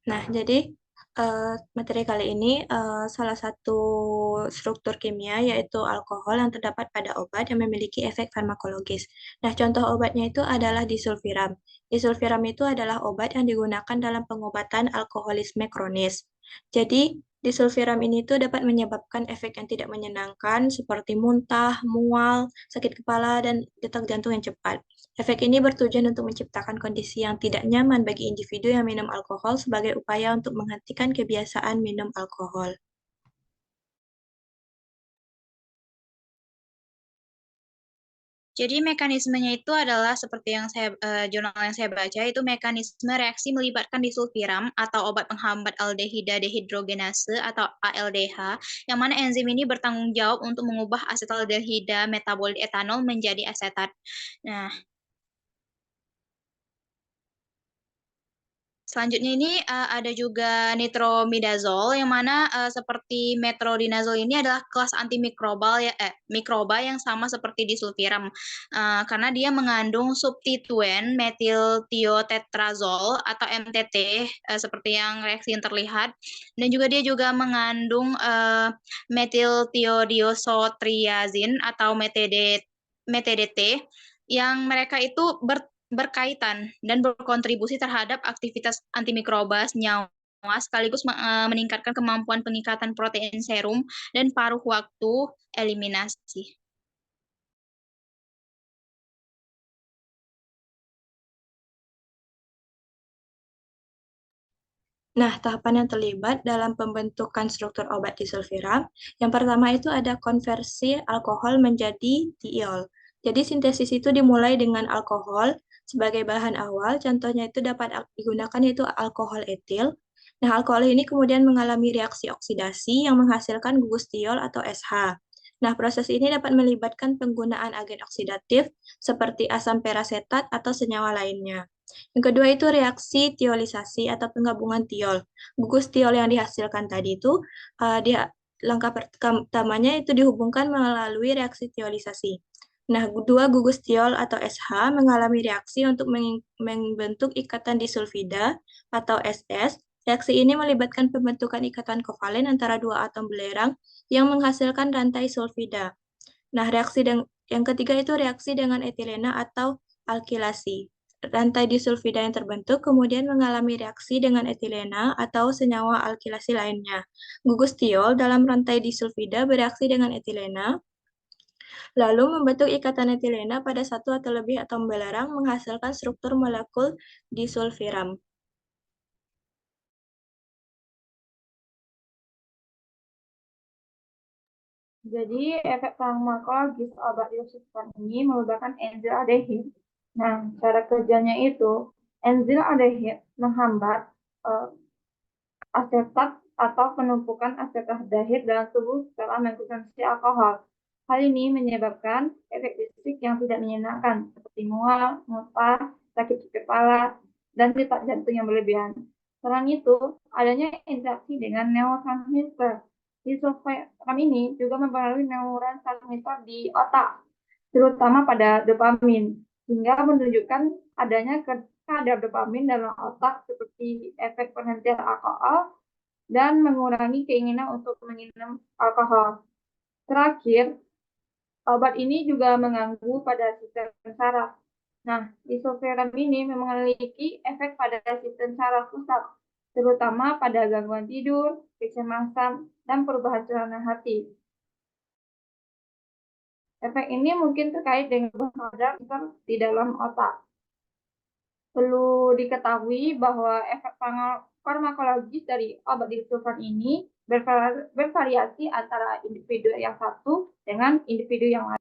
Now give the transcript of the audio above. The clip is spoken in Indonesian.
Nah, jadi materi kali ini salah satu struktur kimia yaitu alkohol yang terdapat pada obat yang memiliki efek farmakologis. Nah, contoh obatnya itu adalah disulfiram. Disulfiram itu adalah obat yang digunakan dalam pengobatan alkoholisme kronis. Jadi, disulfiram ini tuh dapat menyebabkan efek yang tidak menyenangkan seperti muntah, mual, sakit kepala, dan detak jantung yang cepat. Efek ini bertujuan untuk menciptakan kondisi yang tidak nyaman bagi individu yang minum alkohol sebagai upaya untuk menghentikan kebiasaan minum alkohol. Jadi mekanismenya itu adalah seperti yang jurnal yang saya baca itu mekanisme reaksi melibatkan disulfiram atau obat penghambat aldehida dehidrogenase atau ALDH, yang mana enzim ini bertanggung jawab untuk mengubah asetaldehida metabolit etanol menjadi asetat. Nah, selanjutnya ini ada juga nitromidazol yang mana seperti metronidazol ini adalah kelas antimikrobal ya mikroba yang sama seperti disulfiram karena dia mengandung substituen metiltiotetrazol atau MTT seperti yang reaksi yang terlihat, dan juga dia juga mengandung metiltiodiosotriazin atau MTDT yang mereka itu berkaitan dan berkontribusi terhadap aktivitas antimikroba senyawa sekaligus meningkatkan kemampuan pengikatan protein serum dan paruh waktu eliminasi. Nah, tahapan yang terlibat dalam pembentukan struktur obat disulfiram, yang pertama itu ada konversi alkohol menjadi diol. Jadi sintesis itu dimulai dengan alkohol sebagai bahan awal, contohnya itu dapat digunakan yaitu alkohol etil. Nah, alkohol ini kemudian mengalami reaksi oksidasi yang menghasilkan gugus diol atau SH. Nah, proses ini dapat melibatkan penggunaan agen oksidatif seperti asam perasetat atau senyawa lainnya. Yang kedua itu reaksi tiolisasi atau penggabungan tiol. Gugus tiol yang dihasilkan tadi itu dia langkah pertamanya itu dihubungkan melalui reaksi tiolisasi. Nah, dua gugus tiol atau SH mengalami reaksi untuk membentuk ikatan disulfida atau SS. Reaksi ini melibatkan pembentukan ikatan kovalen antara dua atom belerang yang menghasilkan rantai sulfida. Nah, yang ketiga itu reaksi dengan etilena atau alkilasi. Rantai disulfida yang terbentuk kemudian mengalami reaksi dengan etilena atau senyawa alkilasi lainnya. Gugus tiol dalam rantai disulfida bereaksi dengan etilena, lalu membentuk ikatan etilena pada satu atau lebih atom belerang menghasilkan struktur molekul disulfiram. Jadi, efek farmakologis obat disulfiram ini merupakan enzim aldehid. Nah, cara kerjanya itu, enzim aldehid menghambat eh, asetat atau penumpukan asetaldehid dalam tubuh setelah mengkonsumsi alkohol. Hal ini menyebabkan efek fisik yang tidak menyenangkan, seperti mual, muntah, sakit kepala, dan detak jantung yang berlebihan. Selain itu, adanya interaksi dengan neurotransmitter. Disulfiram ini juga mempengaruhi neurotransmitter di otak, terutama pada dopamin, hingga menunjukkan adanya kadar dopamin dalam otak seperti efek penghentian alkohol dan mengurangi keinginan untuk minum alkohol. Terakhir, obat ini juga mengganggu pada sistem saraf. Nah, disulfiram ini memiliki efek pada sistem saraf pusat, terutama pada gangguan tidur, kecemasan, dan perubahan suasana hati. Efek ini mungkin terkait dengan kadar di dalam otak. Perlu diketahui bahwa efek farmakologis dari obat disulfiram ini bervariasi antara individu yang satu dengan individu yang lain.